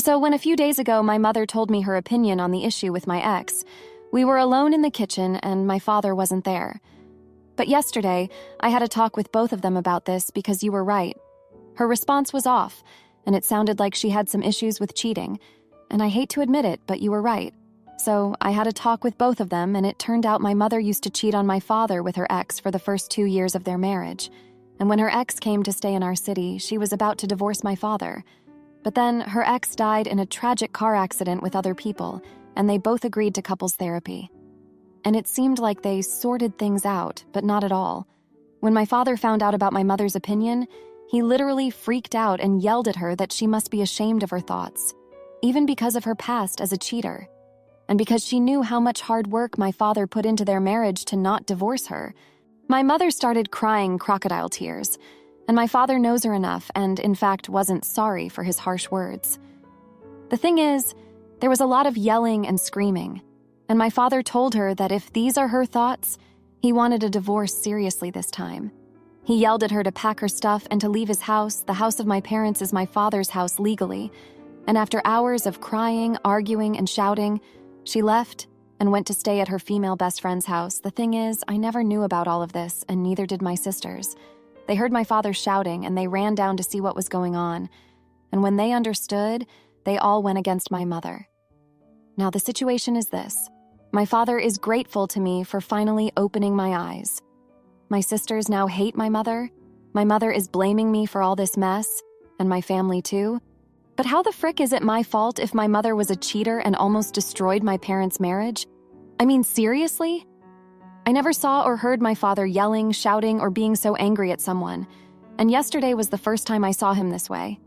So when a few days ago my mother told me her opinion on the issue with my ex, we were alone in the kitchen and my father wasn't there. But yesterday, I had a talk with both of them about this because you were right. Her response was off, and it sounded like she had some issues with cheating. And I hate to admit it, but you were right. So I had a talk with both of them, and it turned out my mother used to cheat on my father with her ex for the first 2 years of their marriage. And when her ex came to stay in our city, she was about to divorce my father. But then her ex died in a tragic car accident with other people, and they both agreed to couples therapy. And it seemed like they sorted things out, but not at all. When my father found out about my mother's opinion, he literally freaked out and yelled at her that she must be ashamed of her thoughts, even because of her past as a cheater. And because she knew how much hard work my father put into their marriage to not divorce her, my mother started crying crocodile tears, and my father knows her enough and, in fact, wasn't sorry for his harsh words. The thing is, there was a lot of yelling and screaming, and my father told her that if these are her thoughts, he wanted a divorce seriously this time. He yelled at her to pack her stuff and to leave his house. The house of my parents is my father's house legally, and after hours of crying, arguing, and shouting, she left and went to stay at her female best friend's house. The thing is, I never knew about all of this, and neither did my sisters. They heard my father shouting, and they ran down to see what was going on. And when they understood, they all went against my mother. Now, the situation is this. My father is grateful to me for finally opening my eyes. My sisters now hate my mother. My mother is blaming me for all this mess, and my family too. But how the frick is it my fault if my mother was a cheater and almost destroyed my parents' marriage? I mean, seriously? I never saw or heard my father yelling, shouting, or being so angry at someone, and yesterday was the first time I saw him this way.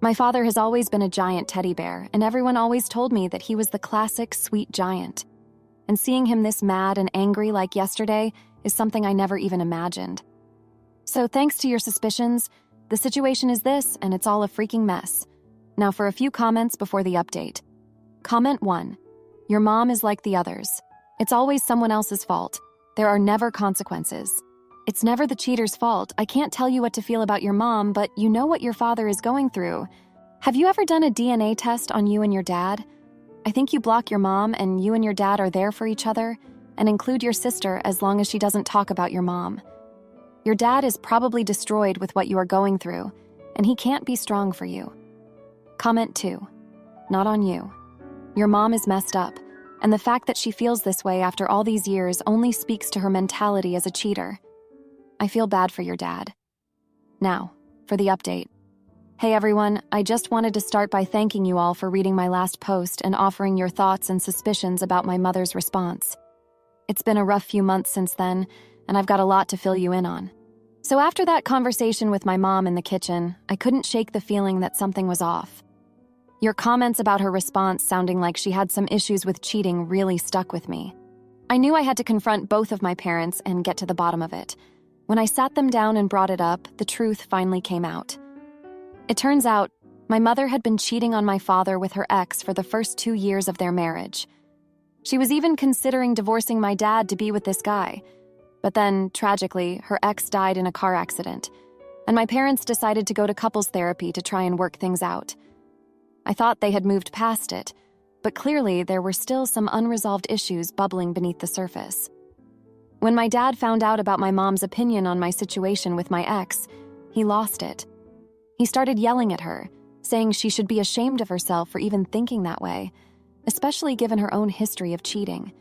My father has always been a giant teddy bear, and everyone always told me that he was the classic sweet giant. And seeing him this mad and angry like yesterday is something I never even imagined. So thanks to your suspicions, the situation is this, and it's all a freaking mess. Now for a few comments before the update. Comment 1. Your mom is like the others. It's always someone else's fault. There are never consequences. It's never the cheater's fault. I can't tell you what to feel about your mom, but you know what your father is going through. Have you ever done a DNA test on you and your dad? I think you block your mom and you and your dad are there for each other, and include your sister as long as she doesn't talk about your mom. Your dad is probably destroyed with what you are going through, and he can't be strong for you. Comment 2. Not on you. Your mom is messed up, and the fact that she feels this way after all these years only speaks to her mentality as a cheater. I feel bad for your dad. Now, for the update. Hey everyone, I just wanted to start by thanking you all for reading my last post and offering your thoughts and suspicions about my mother's response. It's been a rough few months since then, and I've got a lot to fill you in on. So after that conversation with my mom in the kitchen, I couldn't shake the feeling that something was off. Your comments about her response sounding like she had some issues with cheating really stuck with me. I knew I had to confront both of my parents and get to the bottom of it. When I sat them down and brought it up, the truth finally came out. It turns out, my mother had been cheating on my father with her ex for the first 2 years of their marriage. She was even considering divorcing my dad to be with this guy. But then, tragically, her ex died in a car accident, and my parents decided to go to couples therapy to try and work things out. I thought they had moved past it, but clearly there were still some unresolved issues bubbling beneath the surface. When my dad found out about my mom's opinion on my situation with my ex, he lost it. He started yelling at her, saying she should be ashamed of herself for even thinking that way, especially given her own history of cheating.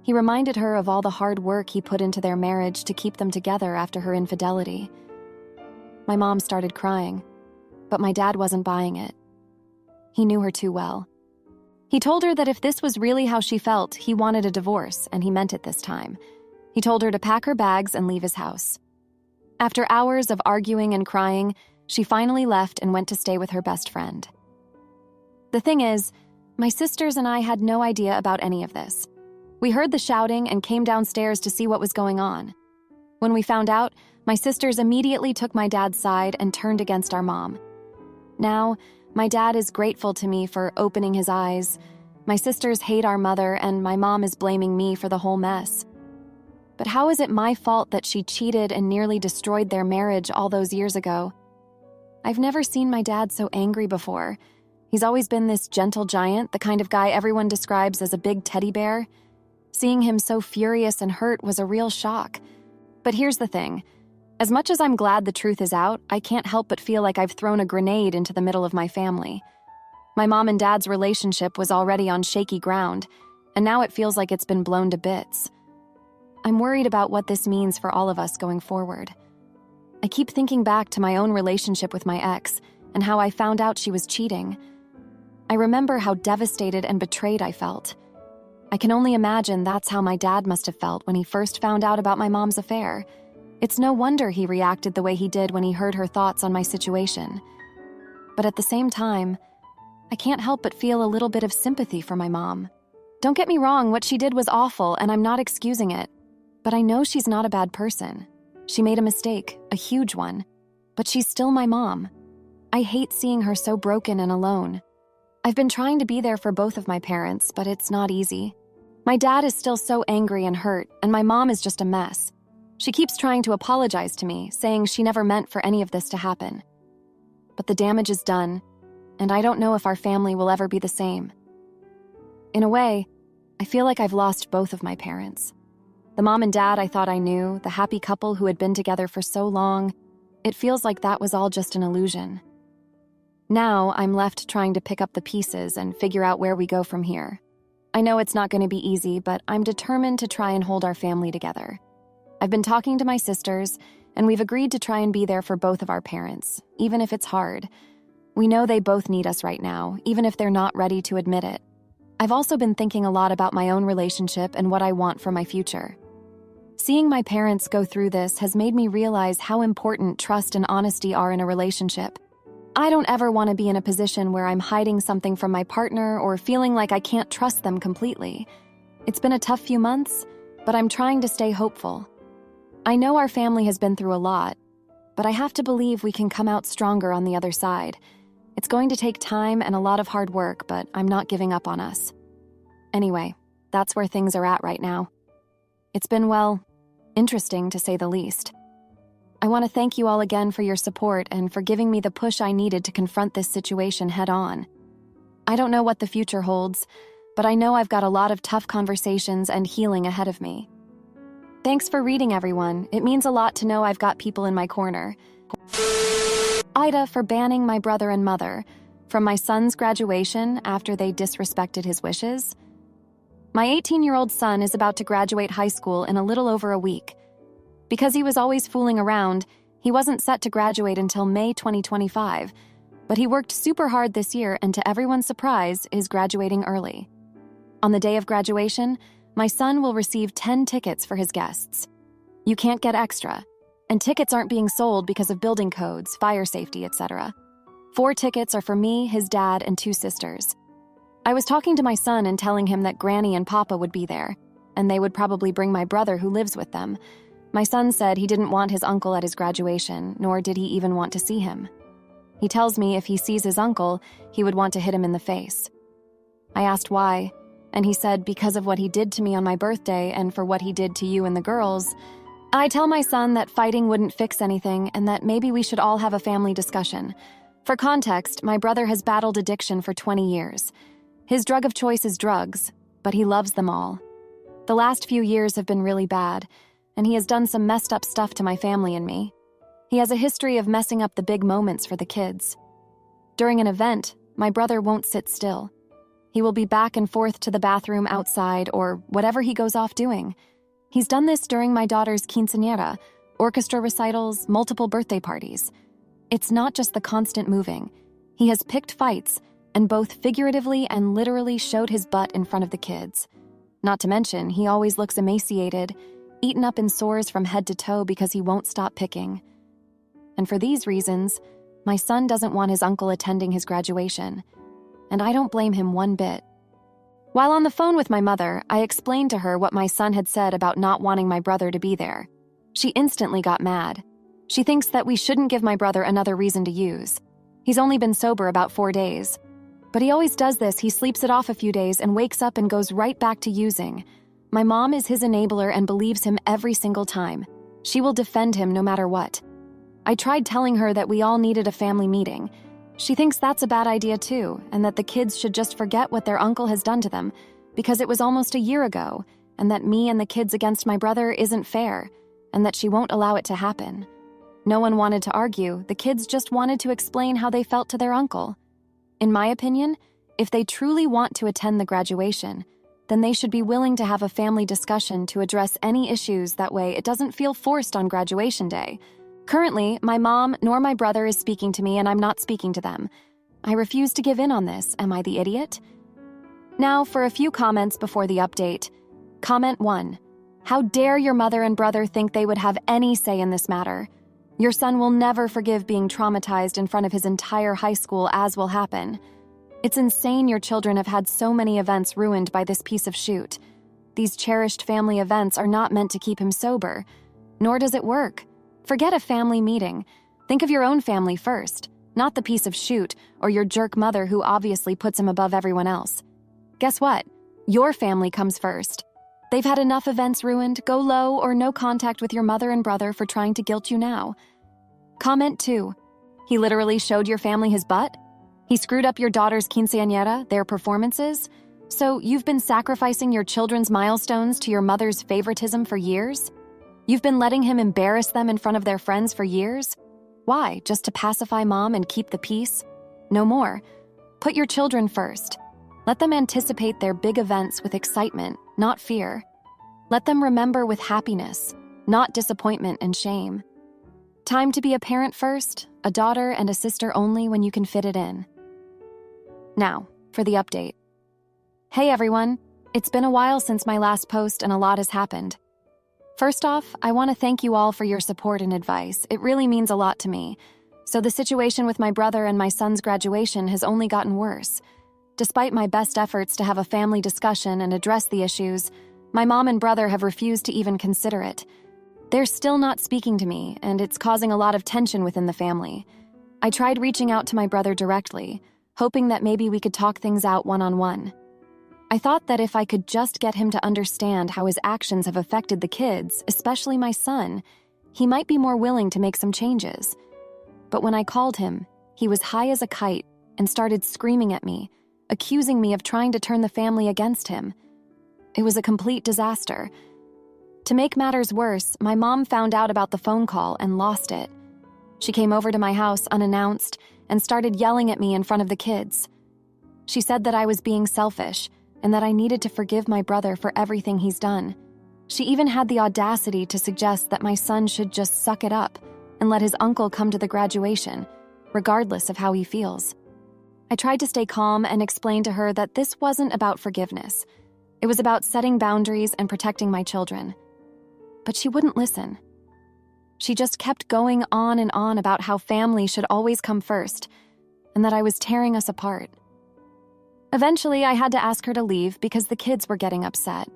He reminded her of all the hard work he put into their marriage to keep them together after her infidelity. My mom started crying, but my dad wasn't buying it. He knew her too well. He told her that if this was really how she felt, he wanted a divorce, and he meant it this time. He told her to pack her bags and leave his house. After hours of arguing and crying, she finally left and went to stay with her best friend. The thing is, my sisters and I had no idea about any of this. We heard the shouting and came downstairs to see what was going on. When we found out, my sisters immediately took my dad's side and turned against our mom. Now, my dad is grateful to me for opening his eyes. My sisters hate our mother, and my mom is blaming me for the whole mess. But how is it my fault that she cheated and nearly destroyed their marriage all those years ago? I've never seen my dad so angry before. He's always been this gentle giant, the kind of guy everyone describes as a big teddy bear. Seeing him so furious and hurt was a real shock. But here's the thing. As much as I'm glad the truth is out, I can't help but feel like I've thrown a grenade into the middle of my family. My mom and dad's relationship was already on shaky ground, and now it feels like it's been blown to bits. I'm worried about what this means for all of us going forward. I keep thinking back to my own relationship with my ex and how I found out she was cheating. I remember how devastated and betrayed I felt. I can only imagine that's how my dad must have felt when he first found out about my mom's affair. It's no wonder he reacted the way he did when he heard her thoughts on my situation. But at the same time, I can't help but feel a little bit of sympathy for my mom. Don't get me wrong, what she did was awful, and I'm not excusing it. But I know she's not a bad person. She made a mistake, a huge one. But she's still my mom. I hate seeing her so broken and alone. I've been trying to be there for both of my parents, but it's not easy. My dad is still so angry and hurt, and my mom is just a mess. She keeps trying to apologize to me, saying she never meant for any of this to happen. But the damage is done, and I don't know if our family will ever be the same. In a way, I feel like I've lost both of my parents. The mom and dad I thought I knew, the happy couple who had been together for so long, it feels like that was all just an illusion. Now I'm left trying to pick up the pieces and figure out where we go from here. I know it's not going to be easy, but I'm determined to try and hold our family together. I've been talking to my sisters, and we've agreed to try and be there for both of our parents, even if it's hard. We know they both need us right now, even if they're not ready to admit it. I've also been thinking a lot about my own relationship and what I want for my future. Seeing my parents go through this has made me realize how important trust and honesty are in a relationship. I don't ever want to be in a position where I'm hiding something from my partner or feeling like I can't trust them completely. It's been a tough few months, but I'm trying to stay hopeful. I know our family has been through a lot, but I have to believe we can come out stronger on the other side. It's going to take time and a lot of hard work, but I'm not giving up on us. Anyway, that's where things are at right now. It's been, well, interesting to say the least. I want to thank you all again for your support and for giving me the push I needed to confront this situation head on. I don't know what the future holds, but I know I've got a lot of tough conversations and healing ahead of me. Thanks for reading, everyone. It means a lot to know I've got people in my corner. Ida for banning my brother and mother from my son's graduation after they disrespected his wishes. My 18-year-old son is about to graduate high school in a little over a week. Because he was always fooling around, he wasn't set to graduate until May 2025, but he worked super hard this year and to everyone's surprise is graduating early. On the day of graduation, my son will receive 10 tickets for his guests. You can't get extra, and tickets aren't being sold because of building codes, fire safety, etc. 4 tickets are for me, his dad, and 2 sisters. I was talking to my son and telling him that Granny and Papa would be there, and they would probably bring my brother who lives with them. My son said he didn't want his uncle at his graduation, nor did he even want to see him. He tells me if he sees his uncle, he would want to hit him in the face. I asked why, and he said because of what he did to me on my birthday and for what he did to you and the girls. I tell my son that fighting wouldn't fix anything and that maybe we should all have a family discussion. For context, my brother has battled addiction for 20 years. His drug of choice is drugs, but he loves them all. The last few years have been really bad, and he has done some messed up stuff to my family and me. He has a history of messing up the big moments for the kids. During an event, my brother won't sit still. He will be back and forth to the bathroom outside or whatever he goes off doing. He's done this during my daughter's quinceañera, orchestra recitals, multiple birthday parties. It's not just the constant moving. He has picked fights and both figuratively and literally showed his butt in front of the kids. Not to mention, he always looks emaciated, eaten up in sores from head to toe because he won't stop picking. And for these reasons, my son doesn't want his uncle attending his graduation, and I don't blame him one bit. While on the phone with my mother, I explained to her what my son had said about not wanting my brother to be there. She instantly got mad. She thinks that we shouldn't give my brother another reason to use. He's only been sober about 4 days. But he always does this. He sleeps it off a few days and wakes up and goes right back to using. My mom is his enabler and believes him every single time. She will defend him no matter what. I tried telling her that we all needed a family meeting. She thinks that's a bad idea too, and that the kids should just forget what their uncle has done to them, because it was almost a year ago, and that me and the kids against my brother isn't fair, and that she won't allow it to happen. No one wanted to argue, the kids just wanted to explain how they felt to their uncle. In my opinion, if they truly want to attend the graduation, then they should be willing to have a family discussion to address any issues. That way it doesn't feel forced on graduation day. Currently, my mom nor my brother is speaking to me, and I'm not speaking to them. I refuse to give in on this. Am I the idiot? Now for a few comments before the update. Comment 1. How dare your mother and brother think they would have any say in this matter? Your son will never forgive being traumatized in front of his entire high school, as will happen. It's insane your children have had so many events ruined by this piece of shoot. These cherished family events are not meant to keep him sober. Nor does it work. Forget a family meeting. Think of your own family first, not the piece of shoot or your jerk mother who obviously puts him above everyone else. Guess what? Your family comes first. They've had enough events ruined. Go low or no contact with your mother and brother for trying to guilt you now. Comment 2. He literally showed your family his butt? He screwed up your daughter's quinceañera, their performances? So you've been sacrificing your children's milestones to your mother's favoritism for years? You've been letting him embarrass them in front of their friends for years? Why, just to pacify mom and keep the peace? No more. Put your children first. Let them anticipate their big events with excitement, not fear. Let them remember with happiness, not disappointment and shame. Time to be a parent first, a daughter and a sister only when you can fit it in. Now, for the update. Hey everyone, it's been a while since my last post and a lot has happened. First off, I want to thank you all for your support and advice. It really means a lot to me. So the situation with my brother and my son's graduation has only gotten worse. Despite my best efforts to have a family discussion and address the issues, my mom and brother have refused to even consider it. They're still not speaking to me, and it's causing a lot of tension within the family. I tried reaching out to my brother directly, hoping that maybe we could talk things out one-on-one. I thought that if I could just get him to understand how his actions have affected the kids, especially my son, he might be more willing to make some changes. But when I called him, he was high as a kite and started screaming at me, accusing me of trying to turn the family against him. It was a complete disaster. To make matters worse, my mom found out about the phone call and lost it. She came over to my house unannounced and started yelling at me in front of the kids. She said that I was being selfish and that I needed to forgive my brother for everything he's done. She even had the audacity to suggest that my son should just suck it up and let his uncle come to the graduation, regardless of how he feels. I tried to stay calm and explain to her that this wasn't about forgiveness. It was about setting boundaries and protecting my children. But she wouldn't listen. She just kept going on and on about how family should always come first, and that I was tearing us apart. Eventually, I had to ask her to leave because the kids were getting upset.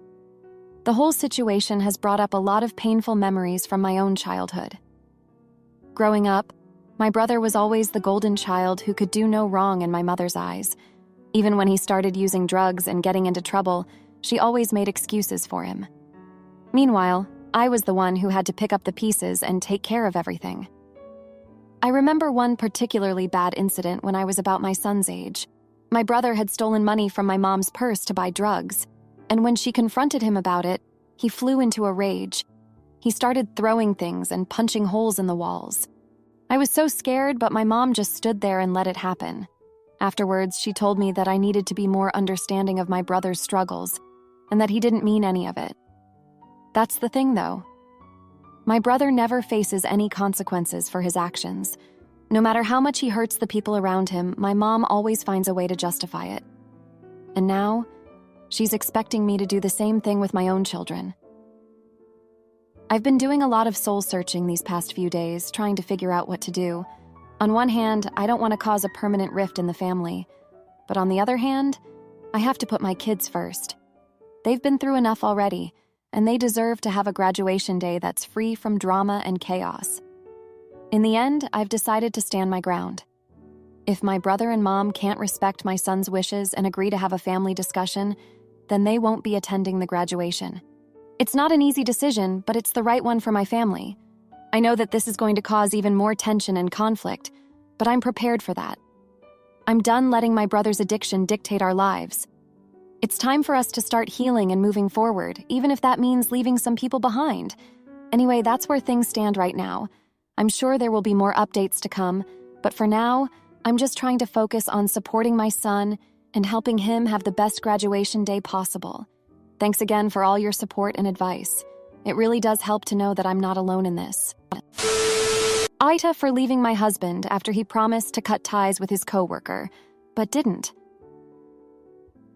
The whole situation has brought up a lot of painful memories from my own childhood. Growing up, my brother was always the golden child who could do no wrong in my mother's eyes. Even when he started using drugs and getting into trouble, she always made excuses for him. Meanwhile, I was the one who had to pick up the pieces and take care of everything. I remember one particularly bad incident when I was about my son's age. My brother had stolen money from my mom's purse to buy drugs, and when she confronted him about it, he flew into a rage. He started throwing things and punching holes in the walls. I was so scared, but my mom just stood there and let it happen. Afterwards, she told me that I needed to be more understanding of my brother's struggles, and that he didn't mean any of it. That's the thing, though. My brother never faces any consequences for his actions. No matter how much he hurts the people around him, my mom always finds a way to justify it. And now, she's expecting me to do the same thing with my own children. I've been doing a lot of soul-searching these past few days, trying to figure out what to do. On one hand, I don't want to cause a permanent rift in the family. But on the other hand, I have to put my kids first. They've been through enough already, and they deserve to have a graduation day that's free from drama and chaos. In the end, I've decided to stand my ground. If my brother and mom can't respect my son's wishes and agree to have a family discussion, then they won't be attending the graduation. It's not an easy decision, but it's the right one for my family. I know that this is going to cause even more tension and conflict, but I'm prepared for that. I'm done letting my brother's addiction dictate our lives. It's time for us to start healing and moving forward, even if that means leaving some people behind. Anyway, that's where things stand right now. I'm sure there will be more updates to come, but for now, I'm just trying to focus on supporting my son and helping him have the best graduation day possible. Thanks again for all your support and advice. It really does help to know that I'm not alone in this. Ita for leaving my husband after he promised to cut ties with his coworker, but didn't.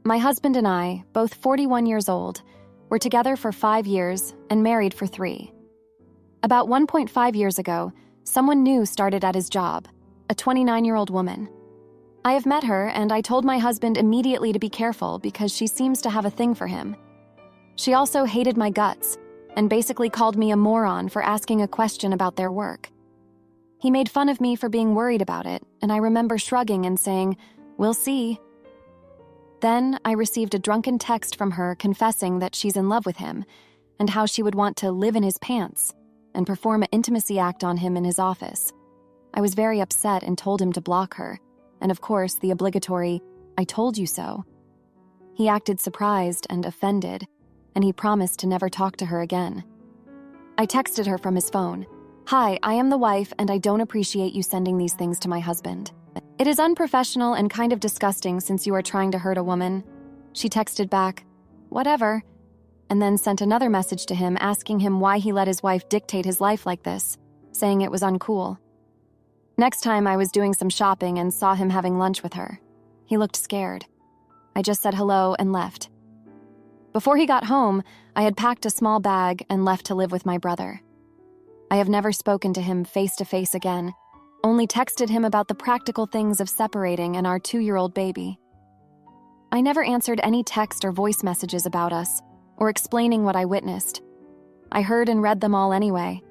My husband and I, both 41 years old, were together for 5 years and married for 3. About 1.5 years ago, someone new started at his job, a 29-year-old woman. I have met her, and I told my husband immediately to be careful because she seems to have a thing for him. She also hated my guts and basically called me a moron for asking a question about their work. He made fun of me for being worried about it, and I remember shrugging and saying, "We'll see." Then I received a drunken text from her confessing that she's in love with him and how she would want to live in his pants and perform an intimacy act on him in his office. I was very upset and told him to block her, and of course the obligatory, "I told you so." He acted surprised and offended, and he promised to never talk to her again. I texted her from his phone, "Hi, I am the wife and I don't appreciate you sending these things to my husband. It is unprofessional and kind of disgusting since you are trying to hurt a woman." She texted back, "Whatever," and then sent another message to him asking him why he let his wife dictate his life like this, saying it was uncool. Next time I was doing some shopping and saw him having lunch with her. He looked scared. I just said hello and left. Before he got home, I had packed a small bag and left to live with my brother. I have never spoken to him face to face again, only texted him about the practical things of separating and our 2-year-old baby. I never answered any text or voice messages about us, or explaining what I witnessed. I heard and read them all anyway.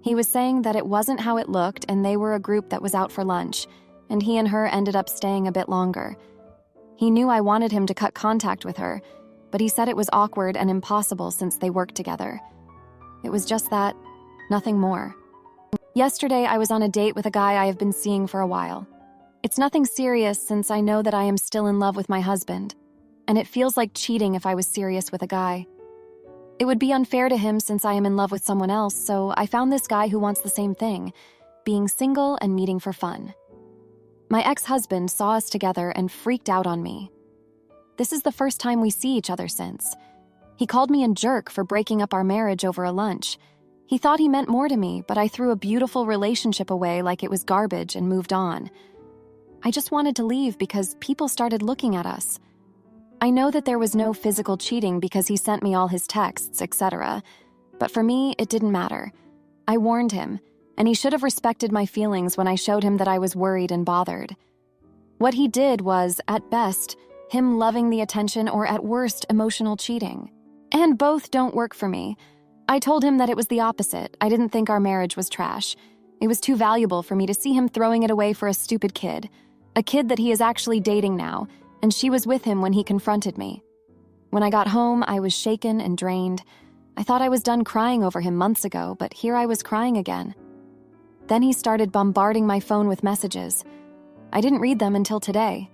He was saying that it wasn't how it looked and they were a group that was out for lunch, and he and her ended up staying a bit longer. He knew I wanted him to cut contact with her, but he said it was awkward and impossible since they worked together. It was just that, nothing more. Yesterday, I was on a date with a guy I have been seeing for a while. It's nothing serious since I know that I am still in love with my husband, and it feels like cheating if I was serious with a guy. It would be unfair to him since I am in love with someone else, so I found this guy who wants the same thing, being single and meeting for fun. My ex-husband saw us together and freaked out on me. This is the first time we see each other since. He called me a jerk for breaking up our marriage over a lunch. He thought he meant more to me, but I threw a beautiful relationship away like it was garbage and moved on. I just wanted to leave because people started looking at us. I know that there was no physical cheating because he sent me all his texts, etc. But for me, it didn't matter. I warned him, and he should have respected my feelings when I showed him that I was worried and bothered. What he did was, at best, him loving the attention or at worst, emotional cheating. And both don't work for me. I told him that it was the opposite. I didn't think our marriage was trash. It was too valuable for me to see him throwing it away for a stupid kid. A kid that he is actually dating now, and she was with him when he confronted me. When I got home, I was shaken and drained. I thought I was done crying over him months ago, but here I was crying again. Then he started bombarding my phone with messages. I didn't read them until today.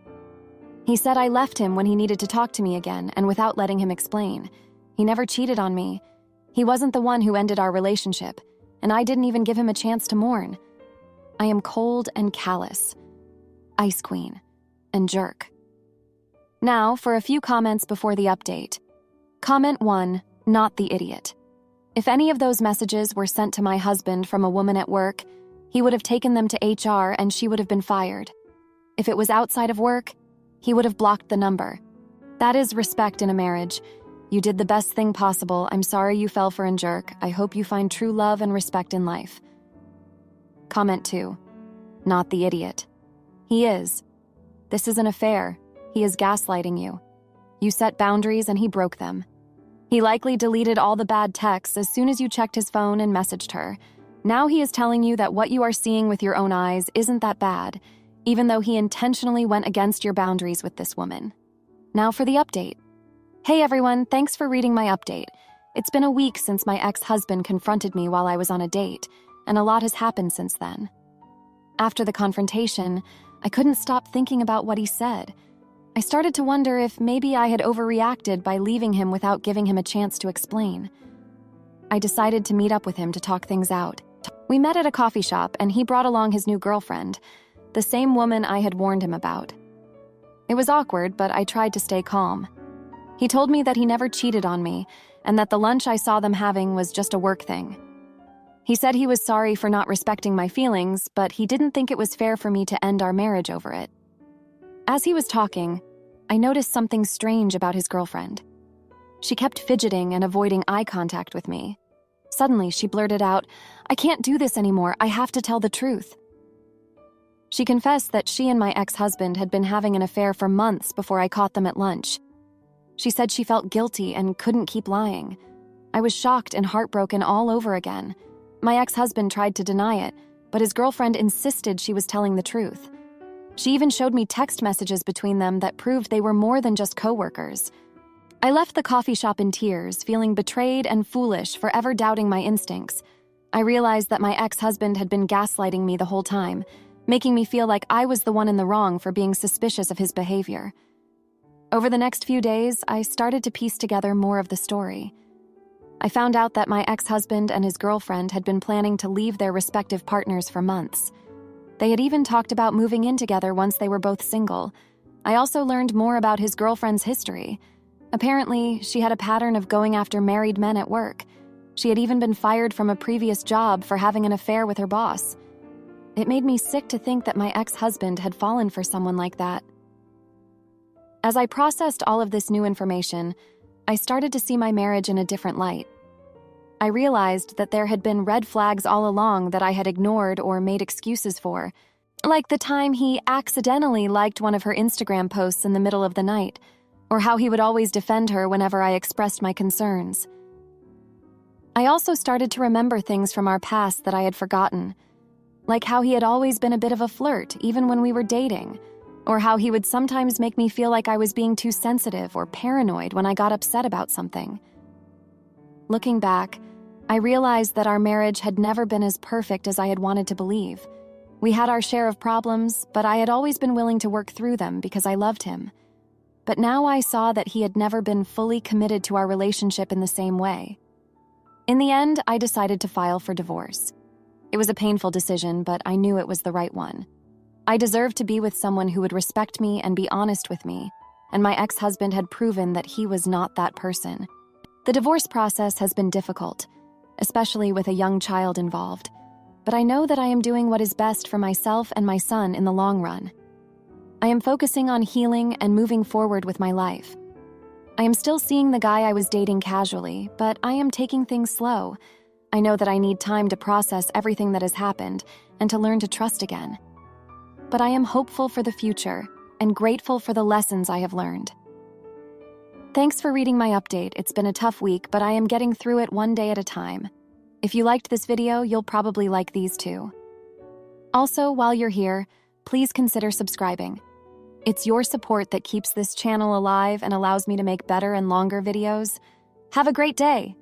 He said I left him when he needed to talk to me again, and without letting him explain. He never cheated on me. He wasn't the one who ended our relationship, and I didn't even give him a chance to mourn. I am cold and callous, ice queen, and jerk. Now, for a few comments before the update. Comment 1, not the idiot. If any of those messages were sent to my husband from a woman at work, he would have taken them to HR and she would have been fired. If it was outside of work, he would have blocked the number. That is respect in a marriage. You did the best thing possible. I'm sorry you fell for a jerk. I hope you find true love and respect in life. Comment 2, not the idiot. He is. This is an affair. He is gaslighting you. You set boundaries and he broke them. He likely deleted all the bad texts as soon as you checked his phone and messaged her. Now he is telling you that what you are seeing with your own eyes isn't that bad, even though he intentionally went against your boundaries with this woman. Now for the update. Hey everyone, thanks for reading my update. It's been a week since my ex-husband confronted me while I was on a date, and a lot has happened since then. After the confrontation, I couldn't stop thinking about what he said. I started to wonder if maybe I had overreacted by leaving him without giving him a chance to explain. I decided to meet up with him to talk things out. We met at a coffee shop, and he brought along his new girlfriend, the same woman I had warned him about. It was awkward, but I tried to stay calm. He told me that he never cheated on me, and that the lunch I saw them having was just a work thing. He said he was sorry for not respecting my feelings, but he didn't think it was fair for me to end our marriage over it. As he was talking, I noticed something strange about his girlfriend. She kept fidgeting and avoiding eye contact with me. Suddenly, she blurted out, "I can't do this anymore. I have to tell the truth." She confessed that she and my ex-husband had been having an affair for months before I caught them at lunch. She said she felt guilty and couldn't keep lying. I was shocked and heartbroken all over again. My ex-husband tried to deny it, but his girlfriend insisted she was telling the truth. She even showed me text messages between them that proved they were more than just co-workers. I left the coffee shop in tears, feeling betrayed and foolish for ever doubting my instincts. I realized that my ex-husband had been gaslighting me the whole time, making me feel like I was the one in the wrong for being suspicious of his behavior. Over the next few days, I started to piece together more of the story. I found out that my ex-husband and his girlfriend had been planning to leave their respective partners for months. They had even talked about moving in together once they were both single. I also learned more about his girlfriend's history. Apparently, she had a pattern of going after married men at work. She had even been fired from a previous job for having an affair with her boss. It made me sick to think that my ex-husband had fallen for someone like that. As I processed all of this new information, I started to see my marriage in a different light. I realized that there had been red flags all along that I had ignored or made excuses for, like the time he accidentally liked one of her Instagram posts in the middle of the night, or how he would always defend her whenever I expressed my concerns. I also started to remember things from our past that I had forgotten, like how he had always been a bit of a flirt even when we were dating, or how he would sometimes make me feel like I was being too sensitive or paranoid when I got upset about something. Looking back, I realized that our marriage had never been as perfect as I had wanted to believe. We had our share of problems, but I had always been willing to work through them because I loved him. But now I saw that he had never been fully committed to our relationship in the same way. In the end, I decided to file for divorce. It was a painful decision, but I knew it was the right one. I deserved to be with someone who would respect me and be honest with me, and my ex-husband had proven that he was not that person. The divorce process has been difficult, especially with a young child involved, but I know that I am doing what is best for myself and my son in the long run. I am focusing on healing and moving forward with my life. I am still seeing the guy I was dating casually, but I am taking things slow. I know that I need time to process everything that has happened and to learn to trust again. But I am hopeful for the future and grateful for the lessons I have learned. Thanks for reading my update. It's been a tough week, but I am getting through it one day at a time. If you liked this video, you'll probably like these too. Also, while you're here, please consider subscribing. It's your support that keeps this channel alive and allows me to make better and longer videos. Have a great day!